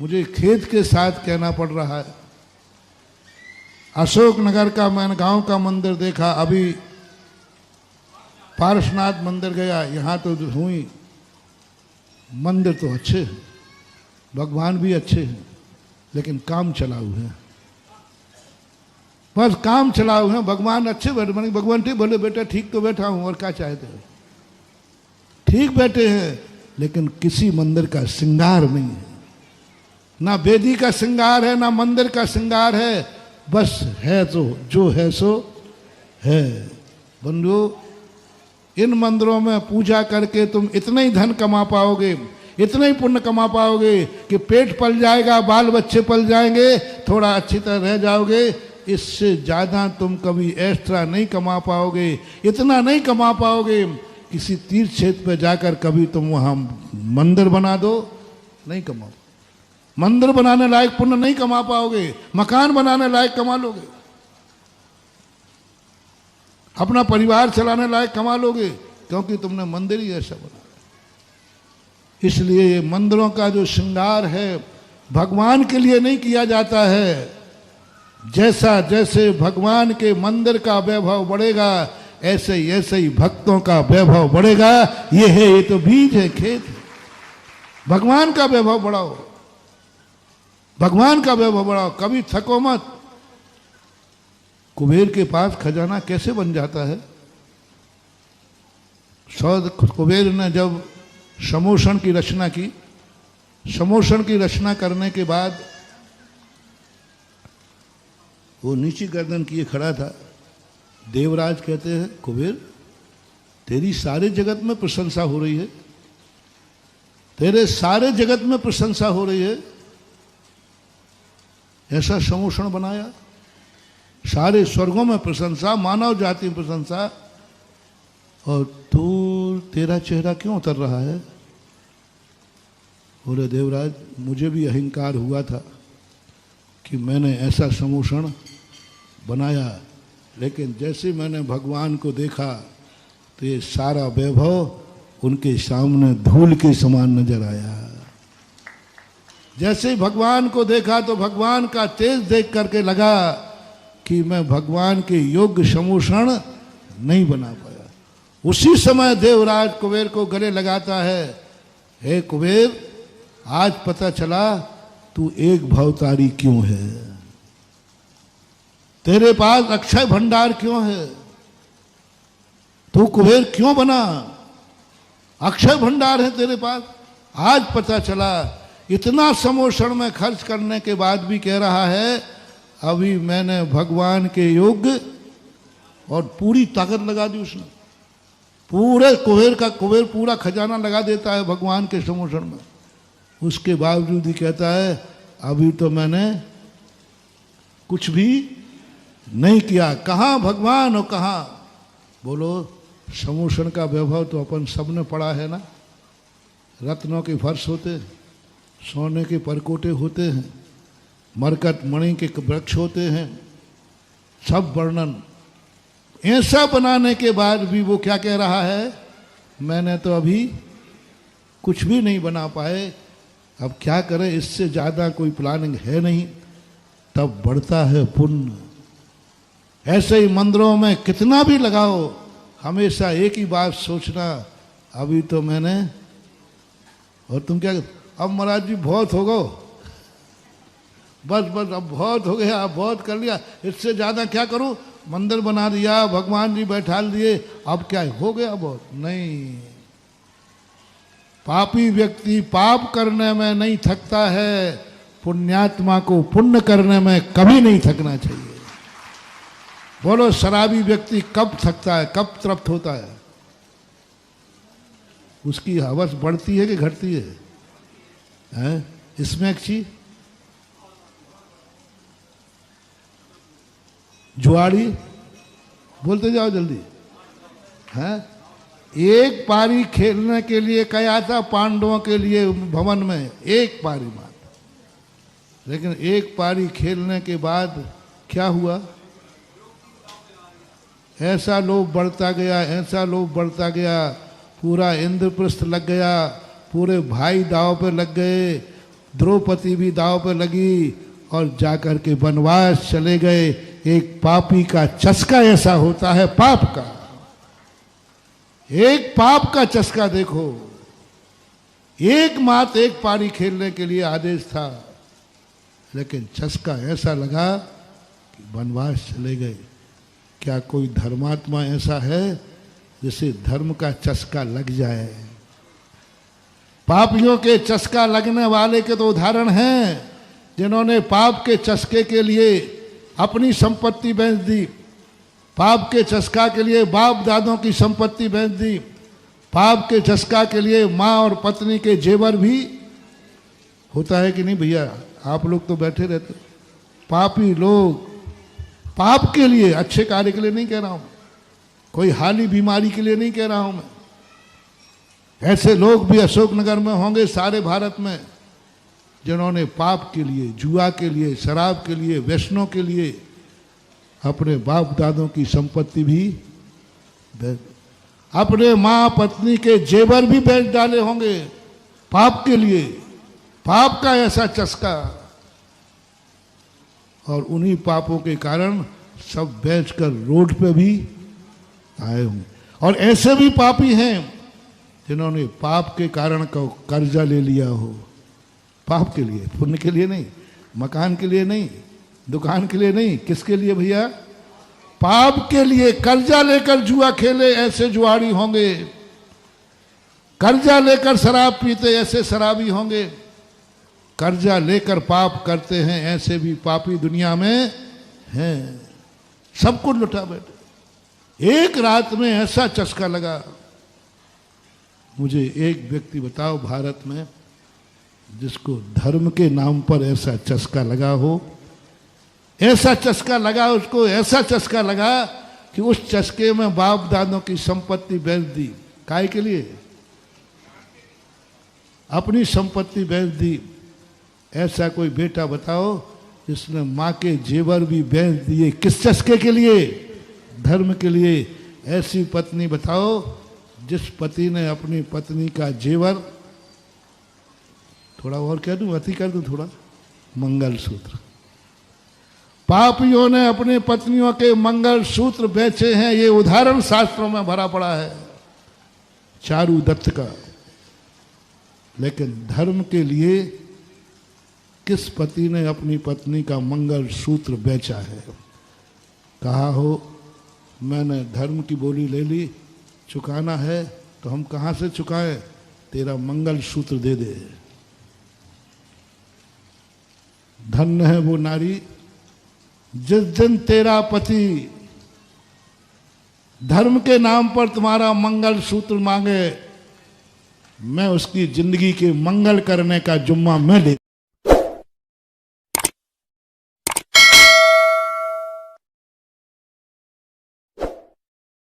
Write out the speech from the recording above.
मुझे खेद के साथ कहना पड़ रहा है। अशोकनगर का मैंने गांव का मंदिर देखा, अभी पारसनाथ मंदिर गया, यहाँ तो हुई। मंदिर तो अच्छे हैं, भगवान भी अच्छे हैं, लेकिन काम चलाऊ हैं, बस काम चलाऊ हैं। भगवान अच्छे बैठे, मैंने भगवान ठीक बोले, बेटा ठीक तो बैठा हूं और क्या चाहते हो, ठीक बैठे हैं, लेकिन किसी मंदिर का श्रृंगार नहीं है, ना वेदी का श्रृंगार है, ना मंदिर का श्रृंगार है, बस है तो जो है सो है। बंधु, इन मंदिरों में पूजा करके तुम इतना ही धन कमा पाओगे, इतना ही पुण्य कमा पाओगे कि पेट पल जाएगा, बाल बच्चे पल जाएंगे, थोड़ा अच्छी तरह रह जाओगे। इससे ज़्यादा तुम कभी एक्स्ट्रा नहीं कमा पाओगे, इतना नहीं कमा पाओगे। किसी तीर्थ क्षेत्र पे जाकर कभी तुम वहाँ मंदिर बना दो, नहीं कमाओ। मंदिर बनाने लायक पुण्य नहीं कमा पाओगे, मकान बनाने लायक कमा लोगे, अपना परिवार चलाने लायक कमा लोगे, क्योंकि तुमने मंदिर ही ऐसा बनाया। इसलिए ये मंदिरों का जो श्रृंगार है भगवान के लिए नहीं किया जाता है। जैसा जैसे भगवान के मंदिर का वैभव बढ़ेगा, ऐसे ही भक्तों का वैभव बढ़ेगा। ये है, ये तो बीज है, खेत है। भगवान का वैभव बढ़ाओ, भगवान का वैभव बढ़ाओ, कभी थको मत। कुबेर के पास खजाना कैसे बन जाता है? कुबेर ने जब समोषण की रचना की, समोषण की रचना करने के बाद वो नीची गर्दन किए खड़ा था। देवराज कहते हैं, कुबेर तेरी सारे जगत में प्रशंसा हो रही है, तेरे सारे जगत में प्रशंसा हो रही है, ऐसा समोषण बनाया, सारे स्वर्गों में प्रशंसा, मानव जाति में प्रशंसा, और तेरा चेहरा क्यों उतर रहा है? बोले, देवराज मुझे भी अहंकार हुआ था कि मैंने ऐसा समोषण बनाया, लेकिन जैसे मैंने भगवान को देखा तो ये सारा वैभव उनके सामने धूल के समान नजर आया। जैसे ही भगवान को देखा तो भगवान का तेज देख करके लगा कि मैं भगवान के योग्य समोषण नहीं बना पाया। उसी समय देवराज कुबेर को गले लगाता है, हे कुबेर, आज पता चला तू एक भवतारी क्यों है, तेरे पास अक्षय भंडार क्यों है, तू कुबेर क्यों बना, अक्षय भंडार है तेरे पास। आज पता चला। इतना समोषण में खर्च करने के बाद भी कह रहा है, अभी मैंने भगवान के योग्य, और पूरी ताकत लगा दी उसने। पूरे कुबेर पूरा खजाना लगा देता है भगवान के समोषण में। उसके बावजूद ही कहता है, अभी तो मैंने कुछ भी नहीं किया। कहाँ भगवान और कहाँ? बोलो, समोषण का वैभव तो अपन सबने पढ़ा है ना। रत्नों के फर्श होते हैं, सोने के परकोटे होते हैं, मरकट मणि के वृक्ष होते हैं, सब वर्णन। ऐसा बनाने के बाद भी वो क्या कह रहा है, मैंने तो अभी कुछ भी नहीं बना पाए, अब क्या करें, इससे ज़्यादा कोई प्लानिंग है नहीं। तब बढ़ता है पुण्य। ऐसे ही मंदिरों में कितना भी लगाओ, हमेशा एक ही बात सोचना, अभी तो मैंने, और तुम क्या, अब महाराज जी बहुत हो गो, बस बस अब बहुत हो गया, अब बहुत कर लिया, इससे ज़्यादा क्या करूं, मंदिर बना दिया, भगवान जी बैठा दिए, अब क्या हो गया बहुत? नहीं। पापी व्यक्ति पाप करने में नहीं थकता है, पुण्यात्मा को पुण्य करने में कभी नहीं थकना चाहिए। बोलो, शराबी व्यक्ति कब थकता है, कब तृप्त होता है? उसकी हवस बढ़ती है कि घटती है? इसमें एक चीज, जुआड़ी, बोलते जाओ जल्दी, हैं? एक पारी खेलने के लिए कहा था पांडवों के लिए भवन में, एक पारी मात्र, लेकिन एक पारी खेलने के बाद क्या हुआ? ऐसा लोभ बढ़ता गया, ऐसा लोभ बढ़ता गया, पूरा इंद्रप्रस्थ लग गया, पूरे भाई दाव पे लग गए, द्रौपदी भी दांव पे लगी और जाकर के वनवास चले गए। एक पापी का चस्का ऐसा होता है, पाप का, एक पाप का चस्का देखो। एक मात एक पारी खेलने के लिए आदेश था, लेकिन चस्का ऐसा लगा कि वनवास चले गए। क्या कोई धर्मात्मा ऐसा है जिसे धर्म का चस्का लग जाए? पापियों के चस्का लगने वाले के तो उदाहरण हैं, जिन्होंने पाप के चस्के के लिए अपनी संपत्ति बेच दी, पाप के चस्का के लिए बाप दादों की संपत्ति बेच दी, पाप के चस्का के लिए माँ और पत्नी के जेवर भी। होता है कि नहीं भैया? आप लोग तो बैठे रहते। पापी लोग पाप के लिए, अच्छे कार्य के लिए नहीं कह रहा हूं, कोई हाली बीमारी के लिए नहीं कह रहा हूं मैं, ऐसे लोग भी अशोकनगर में होंगे, सारे भारत में, जिन्होंने पाप के लिए, जुआ के लिए, शराब के लिए, व्यसनों के लिए अपने बाप दादों की संपत्ति भी, अपने माँ पत्नी के जेवर भी बेच डाले होंगे पाप के लिए। पाप का ऐसा चस्का, और उन्हीं पापों के कारण सब बेचकर रोड पे भी आए होंगे। और ऐसे भी पापी हैं जिन्होंने पाप के कारण का कर्जा ले लिया हो, पाप के लिए, पुण्य के लिए नहीं, मकान के लिए नहीं, दुकान के लिए नहीं, किसके लिए भैया? पाप के लिए कर्जा लेकर जुआ खेले ऐसे जुआरी होंगे, कर्जा लेकर शराब पीते ऐसे शराबी होंगे, कर्जा लेकर पाप करते हैं ऐसे भी पापी दुनिया में हैं। सब कुछ लुटा बैठे। एक रात में ऐसा चस्का लगा। मुझे एक व्यक्ति बताओ भारत में जिसको धर्म के नाम पर ऐसा चस्का लगा हो। ऐसा चस्का लगा उसको, ऐसा चस्का लगा कि उस चस्के में बाप दादों की संपत्ति बेच दी। काय के लिए? अपनी संपत्ति बेच दी। ऐसा कोई बेटा बताओ जिसने माँ के जेवर भी बेच दिए, किस चस्के के लिए? धर्म के लिए। ऐसी पत्नी बताओ जिस पति ने अपनी पत्नी का जेवर, थोड़ा और कह दूं, अति कर दूं थोड़ा, मंगलसूत्र, पापियों ने अपनी पत्नियों के मंगलसूत्र बेचे हैं। ये उदाहरण शास्त्रों में भरा पड़ा है चारू दत्त का। लेकिन धर्म के लिए किस पति ने अपनी पत्नी का मंगलसूत्र बेचा है? कहा हो मैंने धर्म की बोली ले ली, चुकाना है तो हम कहाँ से चुकाएं, तेरा मंगलसूत्र दे दे। धन्य है वो नारी जिस दिन तेरा पति धर्म के नाम पर तुम्हारा मंगलसूत्र मांगे, मैं उसकी जिंदगी के मंगल करने का जुम्मा मैं ले